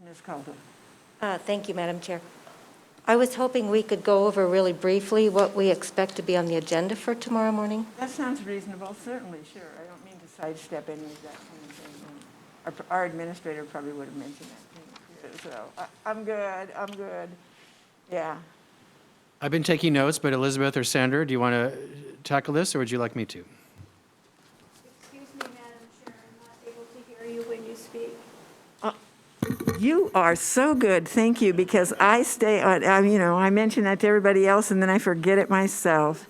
Ms. Calder. Thank you, Madam Chair. I was hoping we could go over really briefly what we expect to be on the agenda for tomorrow morning. That sounds reasonable, certainly, sure. I don't mean to sidestep any of that kind of thing. Our administrator probably would have mentioned that too. So I'm good. Yeah. I've been taking notes, but Elizabeth or Sandra, do you want to tackle this, or would you like me to? Excuse me, Madam Chair, I'm not able to hear you when you speak. You are so good, thank you, because I stay on, I mention that to everybody else and then I forget it myself.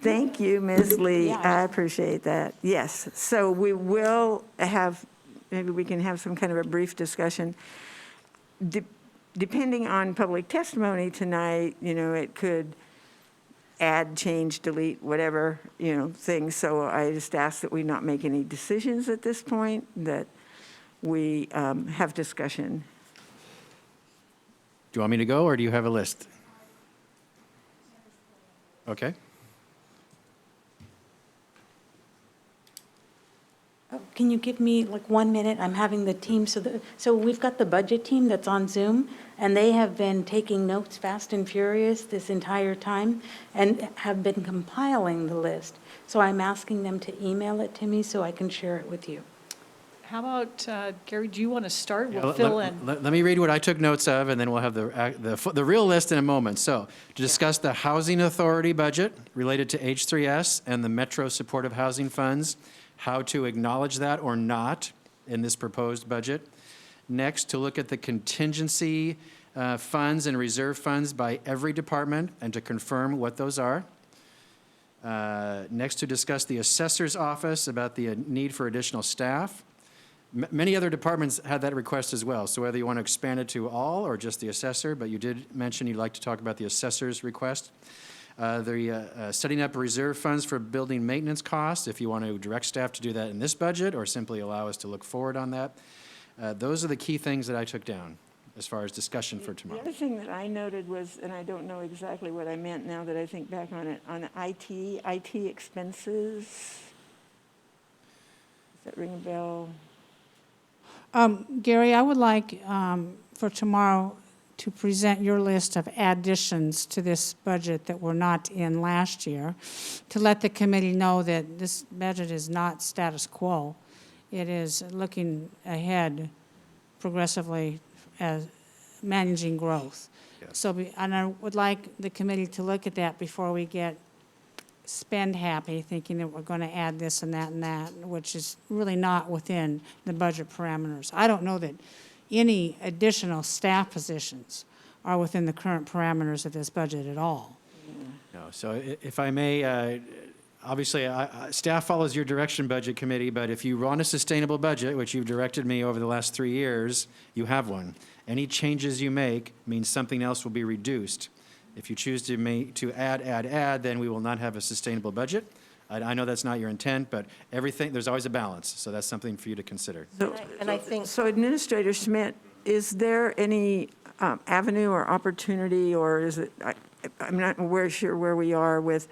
Thank you, Ms. Lee, I appreciate that. Yes, so we will have, maybe we can have some kind of a brief discussion. Depending on public testimony tonight, it could add, change, delete, whatever, things. So I just ask that we not make any decisions at this point, that we have discussion. Do you want me to go, or do you have a list? Okay. Can you give me like 1 minute? I'm having the team, so we've got the budget team that's on Zoom, and they have been taking notes fast and furious this entire time and have been compiling the list. So I'm asking them to email it to me so I can share it with you. How about, Gary, do you want to start? Yeah, We'll fill in. Let me read what I took notes of, and then we'll have the real list in a moment. So, to discuss the Housing Authority budget related to H3S and the Metro Supportive Housing Funds, how to acknowledge that or not in this proposed budget. Next, to look at the contingency funds and reserve funds by every department and to confirm what those are. Next, to discuss the assessor's office about the need for additional staff. Many other departments had that request as well, so whether you want to expand it to all or just the assessor, but you did mention you'd like to talk about the assessor's request. Setting up reserve funds for building maintenance costs, if you want to direct staff to do that in this budget or simply allow us to look forward on that. Those are the key things that I took down as far as discussion for tomorrow. The other thing that I noted was, and I don't know exactly what I meant now that I think back on it, on IT expenses. Does that ring a bell? Gary, I would like for tomorrow to present your list of additions to this budget that were not in last year, to let the committee know that this budget is not status quo. It is looking ahead progressively as managing growth. Yes. So, and I would like the committee to look at that before we get spend happy, thinking that we're going to add this and that, which is really not within the budget parameters. I don't know that any additional staff positions are within the current parameters of this budget at all. No, so if I may, obviously, staff follows your direction, Budget Committee, but if you run a sustainable budget, which you've directed me over the last 3 years, you have one. Any changes you make means something else will be reduced. If you choose to add, then we will not have a sustainable budget. I know that's not your intent, but there's always a balance, so that's something for you to consider. And I think So Administrator Schmidt, is there any avenue or opportunity, or is it, I'm not sure where we are with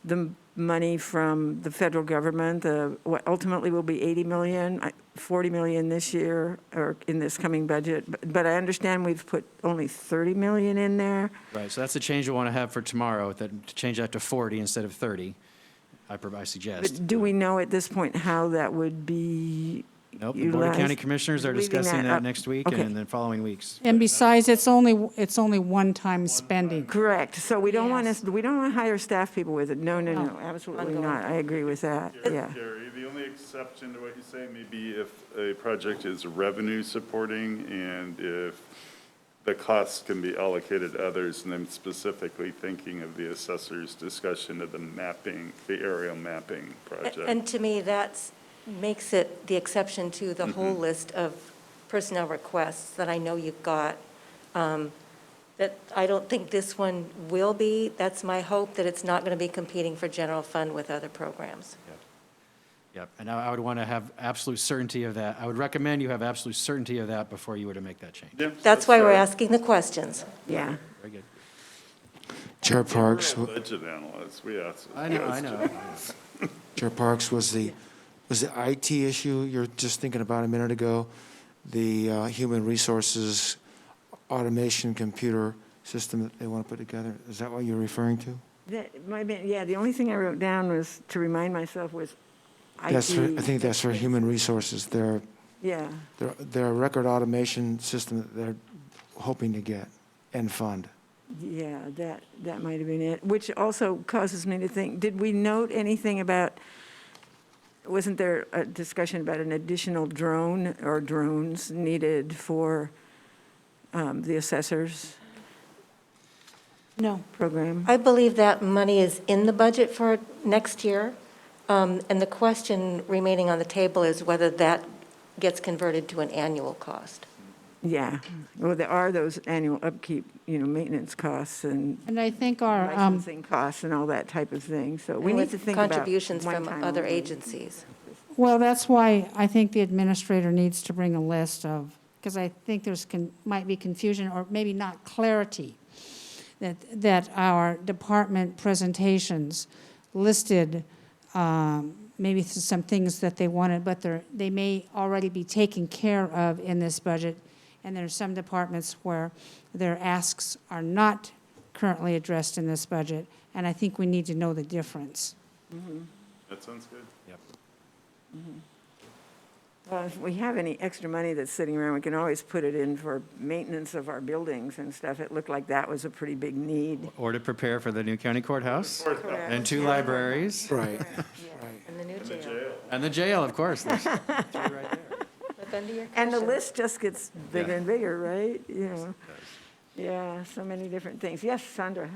the money from the federal government, what ultimately will be 80 million, 40 million this year, or in this coming budget, but I understand we've put only 30 million in there. Right, so that's the change we want to have for tomorrow, to change that to 40 instead of 30, I suggest. But do we know at this point how that would be Nope, the Board of County utilized? Commissioners are Leaving discussing that that up. next week Okay. and then following weeks. And besides, it's only one-time spending. Correct, so we don't want Yes. to, we don't want to hire staff people with it, no, absolutely Ongoing. not, I agree with that, yeah. Gary, the only exception to what you say may be if a project is revenue supporting and if the costs can be allocated to others, and I'm specifically thinking of the assessor's discussion of the mapping, the aerial mapping project. And to me, that makes it the exception to the whole list of personnel requests that I know you've got. That I don't think this one will be. That's my hope, that it's not going to be competing for general fund with other programs. Yep, and I would want to have absolute certainty of that. I would recommend you have absolute certainty of that before you were to make that change. Yeah, That's why we're fair. asking the questions. Yeah. Very good. Chair Parks, We're all budget analysts, we ask. I know. Chair Parks, was the IT issue you're just thinking about a minute ago, the human resources automation computer system that they want to put together. Is that what you're referring to? That might be, yeah, the only thing I wrote down was, to remind myself, was That's for, I IT. think that's for human resources. Yeah, They're a record automation system that they're hoping to get and fund. yeah, that might have been it, which also causes me to think, did we note anything about, wasn't there a discussion about an additional drone or drones needed for the assessors No. program? I believe that money is in the budget for next year, and the question remaining on the table is whether that gets converted to an annual cost. Yeah, well, there are those annual upkeep, maintenance costs and And I think our, licensing costs and all that type of thing, so we And need with to think about contributions from one-time other only. agencies. well, that's why I think the administrator needs to bring a list of, because I think there's, might be confusion or maybe not clarity, that our department presentations listed maybe some things that they wanted, but they may already be taken care of in this budget. And there are some departments where their asks are not currently addressed in this budget, and I think we need to know the difference. That sounds good. Well, if we have any extra money that's sitting around, we can always put it in for maintenance of our buildings and stuff. It looked like that was a pretty big need. Or to prepare for the new county courthouse Correct. and 2 libraries Right. And the new jail. and the jail, of course. There's 3 right there. Look under your And the cushion. list just gets bigger Yeah. and bigger, right? Yeah, so many different things. Yes, Sandra?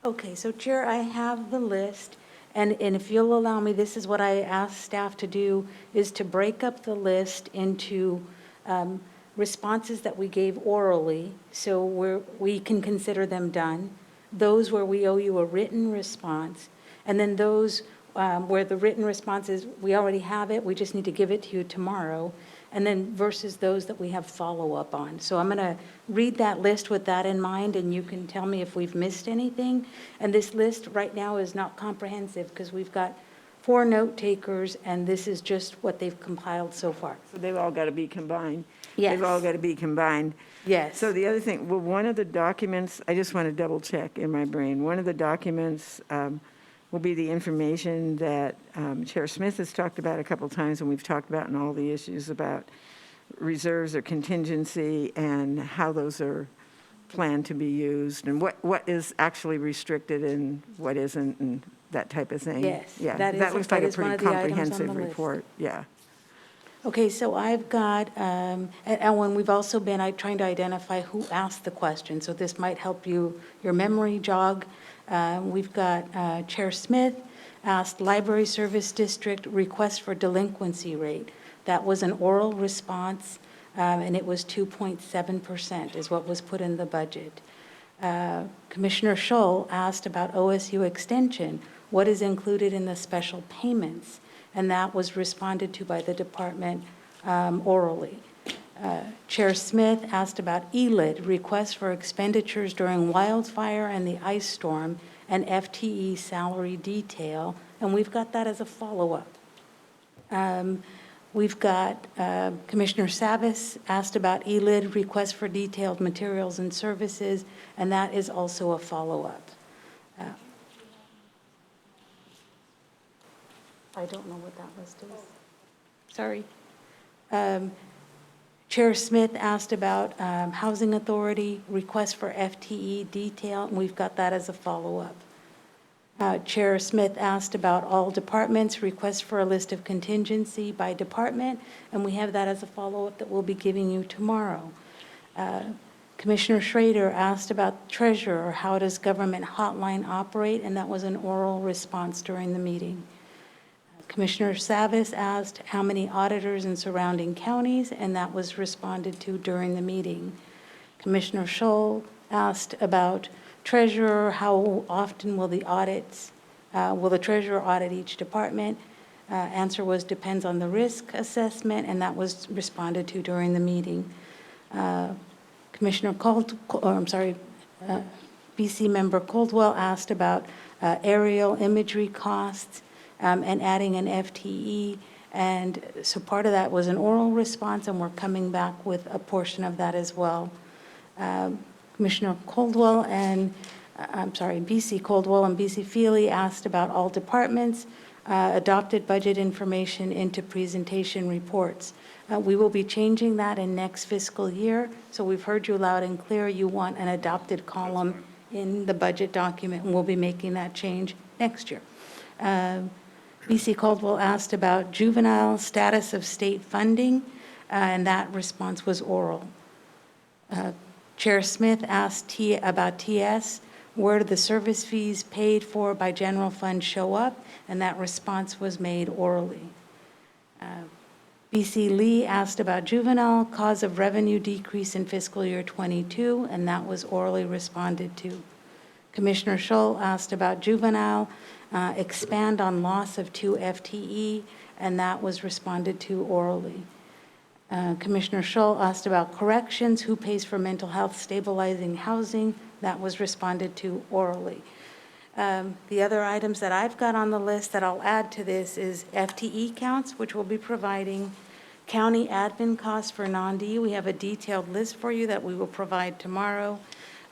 Okay, so Chair, I have the list, and if you'll allow me, this is what I asked staff to do, is to break up the list into responses that we gave orally, so we can consider them done, those where we owe you a written response, and then those where the written response is, we already have it, we just need to give it to you tomorrow, and then versus those that we have follow-up on. So I'm going to read that list with that in mind, and you can tell me if we've missed anything. And this list right now is not comprehensive, because we've got 4 note takers, and this is just what they've compiled so far. So they've all got to be combined. Yes. They've all got to be combined. Yes. So the other thing, well, one of the documents, I just want to double check in my brain. One of the documents will be the information that Chair Smith has talked about a couple times, and we've talked about in all the issues about reserves or contingency and how those are planned to be used, and what is actually restricted and what isn't, and that type of thing. Yes, Yeah, that looks like a is one pretty of the items on the comprehensive list. report, yeah. Okay, so I've got, and Ellen, we've also been trying to identify who asked the question, so this might help you, your memory jog. We've got Chair Smith asked Library Service District request for delinquency rate. That was an oral response, and it was 2.7% is what was put in the budget. Commissioner Scholl asked about OSU extension. What is included in the special payments? And that was responded to by the department orally. Chair Smith asked about ELIT, request for expenditures during wildfire and the ice storm, and FTE salary detail, and we've got that as a follow-up. We've got Commissioner Savas asked about ELIT, request for detailed materials and services, and that is also a follow-up. I don't know what that list is. Sorry. Chair Smith asked about Housing Authority, request for FTE detail, and we've got that as a follow-up. Chair Smith asked about all departments, request for a list of contingency by department, and we have that as a follow-up that we'll be giving you tomorrow. Commissioner Schrader asked about treasurer, how does government hotline operate, and that was an oral response during the meeting. Commissioner Savas asked how many auditors in surrounding counties, and that was responded to during the meeting. Commissioner Scholl asked about treasurer, how often will the audits, will the treasurer audit each department? Answer was depends on the risk assessment, and that was responded to during the meeting. BC member Coldwell asked about aerial imagery costs and adding an FTE, And so part of that was an oral response, and we're coming back with a portion of that as well. Commissioner Coldwell and, BC Coldwell and BC Feely asked about all departments, adopted budget information into presentation reports. We will be changing that in next fiscal year, so we've heard you loud and clear. You want an adopted column in the budget document, and we'll be making that change next year. BC Caldwell asked about juvenile status of state funding, and that response was oral. Chair Smith asked about TS, where do the service fees paid for by general fund show up? And that response was made orally. BC Lee asked about juvenile, cause of revenue decrease in fiscal year '22, and that was orally responded to. Commissioner Schull asked about juvenile, expand on loss of 2 FTE, and that was responded to orally. Commissioner Schull asked about corrections, who pays for mental health stabilizing housing, that was responded to orally. The other items that I've got on the list that I'll add to this is FTE counts, which we'll be providing, county admin costs for non-D. We have a detailed list for you that we will provide tomorrow.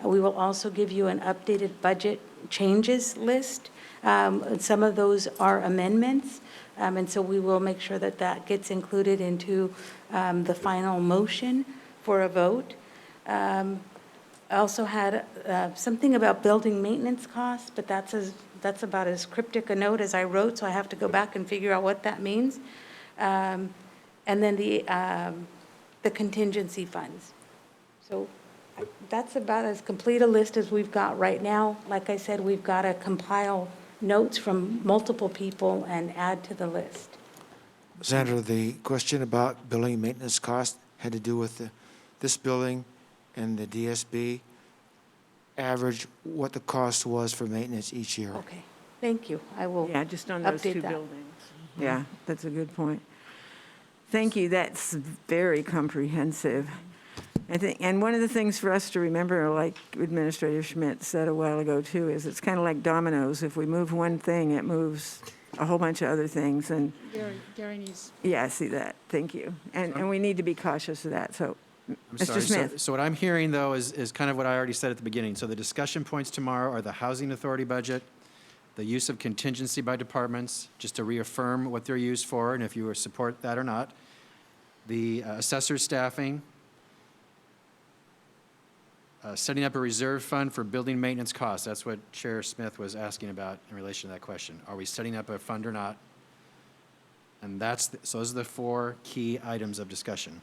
We will also give you an updated budget changes list. Some of those are amendments, and so we will make sure that that gets included into the final motion for a vote. I also had something about building maintenance costs, but that's about as cryptic a note as I wrote, so I have to go back and figure out what that means. And then the contingency funds. So that's about as complete a list as we've got right now. Like I said, we've got to compile notes from multiple people and add to the list. Sandra, the question about building maintenance cost had to do with this building and the DSB average, what the cost was for maintenance each year. Okay, thank you. I will Yeah, just on those update two that. buildings. Yeah, that's a good point. Thank you, that's very comprehensive. I think, and one of the things for us to remember, like Administrator Schmidt said a while ago too, is it's kind of like dominoes. If we move one thing, it moves a whole bunch of other things, and Gary needs. yeah, I see that, thank you. And we need to be cautious of that, so, I'm Mr. sorry. Smith. So what I'm hearing, though, is kind of what I already said at the beginning. So the discussion points tomorrow are the Housing Authority budget, the use of contingency by departments, just to reaffirm what they're used for, and if you support that or not, the assessor staffing, setting up a reserve fund for building maintenance costs. That's what Chair Smith was asking about in relation to that question. Are we setting up a fund or not? And so those are the 4 key items of discussion.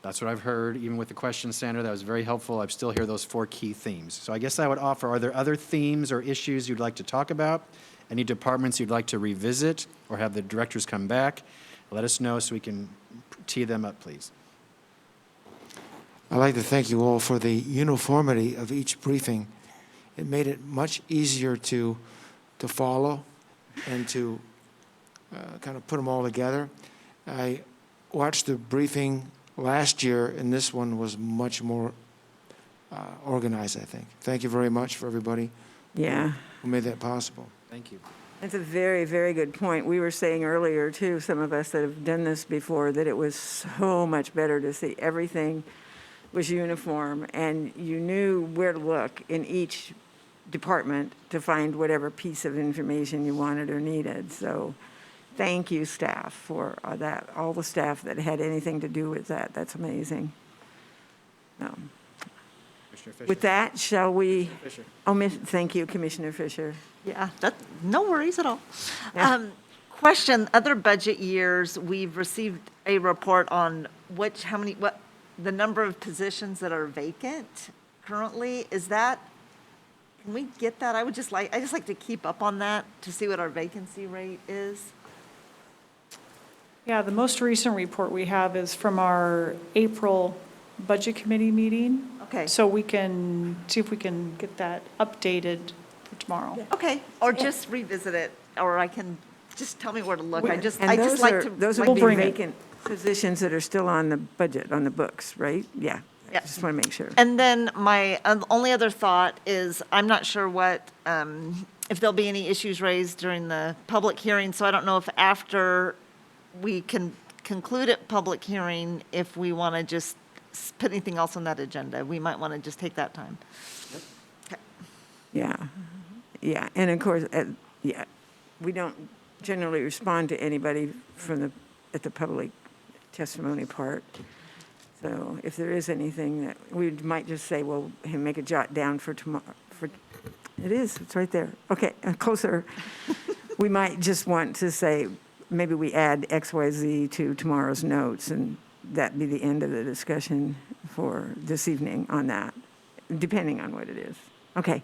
That's what I've heard, even with the question, Sandra. That was very helpful. I still hear those 4 key themes. So I guess I would offer, are there other themes or issues you'd like to talk about? Any departments you'd like to revisit or have the directors come back? Let us know so we can tee them up, please. I'd like to thank you all for the uniformity of each briefing. It made it much easier to follow and to kind of put them all together. I watched the briefing last year, and this one was much more organized, I think. Thank you very much for everybody Yeah, who made that possible. Thank you. that's a very, very good point. We were saying earlier too, some of us that have done this before, that it was so much better to see everything was uniform, and you knew where to look in each department to find whatever piece of information you wanted or needed. So thank you, staff, for that, all the staff that had anything to do with that. That's amazing. Commissioner Fisher. With that, shall we? Fisher. Thank you, Commissioner Fisher. Yeah, no worries at all. Yeah. Question, other budget years, we've received a report on the number of positions that are vacant currently. Can we get that? I just like to keep up on that to see what our vacancy rate is. Yeah, the most recent report we have is from our April Budget Committee meeting. Okay. So we can see if we can get that updated for tomorrow. Okay, or just revisit it, or I can, just tell me where to look. I just And those like are, to. those We'll would be bring it. vacant positions that are still on the budget, on the books, right? Yeah. I Yep. just want to make sure. And then my only other thought is, I'm not sure if there'll be any issues raised during the public hearing, so I don't know if after we can conclude at public hearing if we want to just put anything else on that agenda. We might want to just take that time. Yeah, yeah, and of course, yeah, we don't generally respond to anybody at the public testimony part. So if there is anything that, we might just say, well, make a jot down for tomorrow, it's right there. Okay, closer. We might just want to say, maybe we add XYZ to tomorrow's notes, and that'd be the end of the discussion for this evening on that, depending on what it is. Okay.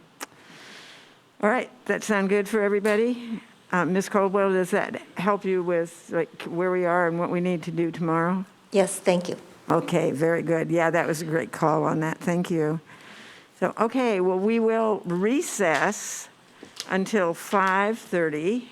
All right, that sound good for everybody? Ms. Caldwell, does that help you with like where we are and what we need to do tomorrow? Yes, thank you. Okay, very good. Yeah, that was a great call on that. Thank you. So, okay, well, we will recess until 5:30.